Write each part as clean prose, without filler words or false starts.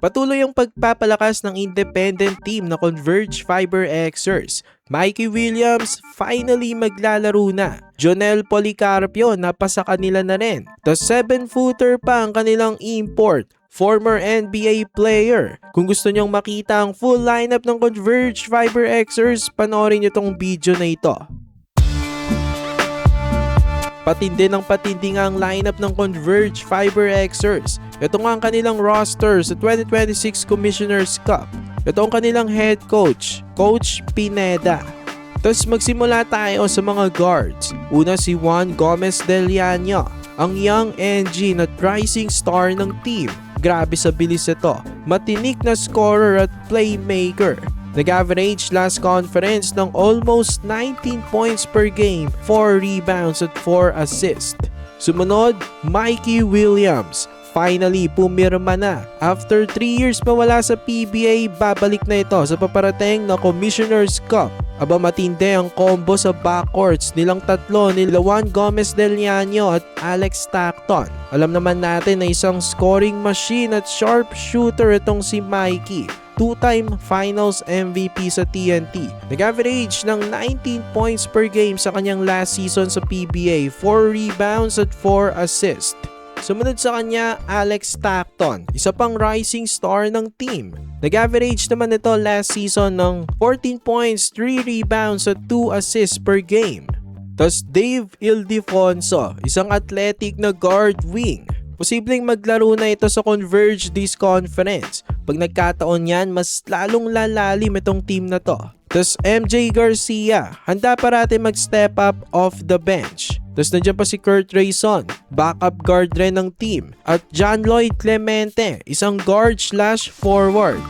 Patuloy ang pagpapalakas ng independent team na Converge Fiber Xers. Mikey Williams finally maglalaro na. Jonel Policarpio napasa kanila na rin. The 7-footer pa ang kanilang import, former NBA player. Kung gusto nyong makita ang full lineup ng Converge Fiber Xers, panoorin nyo tong video na ito. Patindi ng patindi nga ang lineup ng Converge Fiber Xers. Ito nga ang kanilang roster sa 2026 Commissioner's Cup. Ito ang kanilang head coach, Coach Pineda. Tapos magsimula tayo sa mga guards. Una si Juan Gomez Del Llano, ang young NG na rising star ng team. Grabe sa bilis ito. Matinik na scorer at playmaker. Nag-average last conference ng almost 19 points per game, 4 rebounds at 4 assists. Sumunod, Mikey Williams. Finally, pumirma na. After 3 years mawala sa PBA, babalik na ito sa paparating na Commissioner's Cup. Aba matindi ang combo sa backcourts nilang tatlo ni Juan Gomez Del Llano at Alex Stockton. Alam naman natin na isang scoring machine at sharp shooter itong si Mikey. 2-time finals MVP sa TNT. Nag-average ng 19 points per game sa kanyang last season sa PBA, 4 rebounds at 4 assists. Sumunod sa kanya, Alex Stockton, isa pang rising star ng team. Nag-average naman ito last season ng 14 points, 3 rebounds at 2 assists per game. Tapos Dave Ildefonso, isang athletic na guard wing. Posibleng maglaro na ito sa Converge this conference. Pag nagkataon yan, mas lalong lalalim itong team na to. Tapos MJ Garcia, handa parati mag-step up off the bench. Tapos nandiyan pa si Kurt Rayson, backup guard rin ng team. At John Lloyd Clemente, isang guard/forward.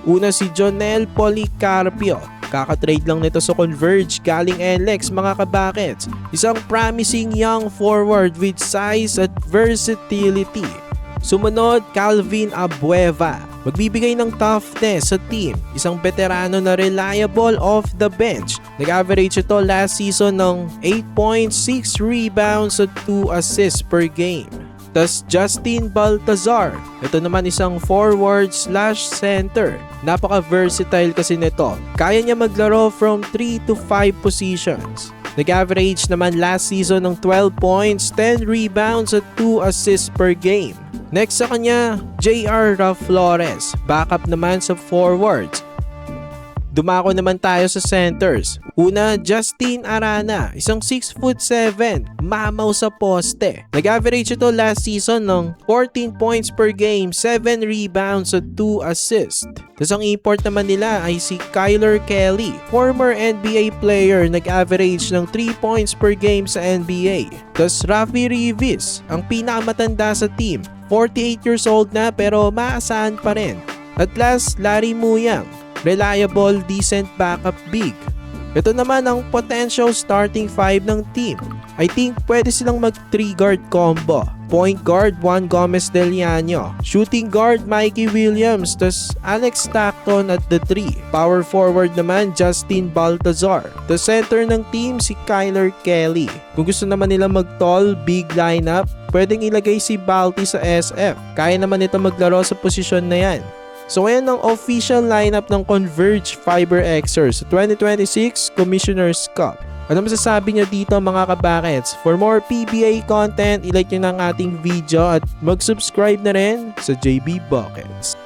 Una si Jonel Policarpio. Kakatrade lang nito sa Converge galing NLEX mga kabakets. Isang promising young forward with size at versatility. Sumunod, Calvin Abueva. Magbibigay ng toughness sa team. Isang veterano na reliable off the bench. Nag-average ito last season ng 8.6 rebounds at 2 assists per game. Tas Justin Baltazar. Ito naman isang forward/center. Napaka-versatile kasi nito. Kaya niya maglaro from 3 to 5 positions. Nag-average naman last season ng 12 points, 10 rebounds at 2 assists per game. Next sa kanya, J.R. Flores. Backup naman sa forwards. Dumako naman tayo sa centers. Una, Justin Arana, isang 6'7", mamaw sa poste. Nag-average ito last season ng 14 points per game, 7 rebounds at 2 assists. Tapos ang import naman nila ay si Kyler Kelly, former NBA player, nag-average ng 3 points per game sa NBA. Tapos Rafi Rivis, ang pinakamatanda sa team, 48 years old na pero maasahan pa rin. At last, Larry Muyang, reliable, decent backup big. Ito naman ang potential starting 5 ng team. I think pwede silang mag 3-guard combo. Point guard, Juan Gomez Del Llano. Shooting guard, Mikey Williams. Tas Alex Stockton at the 3. Power forward naman, Justin Baltazar. The center ng team, si Kyler Kelly. Kung gusto naman nila mag-tall, big lineup, pwedeng ilagay si Balti sa SF. Kaya naman ito maglaro sa posisyon na yan. So ayan ang official lineup ng Converge Fiber Xers sa 2026 Commissioner's Cup. Ano masasabi nyo dito mga kabakets? For more PBA content, ilike nyo na ang ating video at mag-subscribe na rin sa JB Buckets.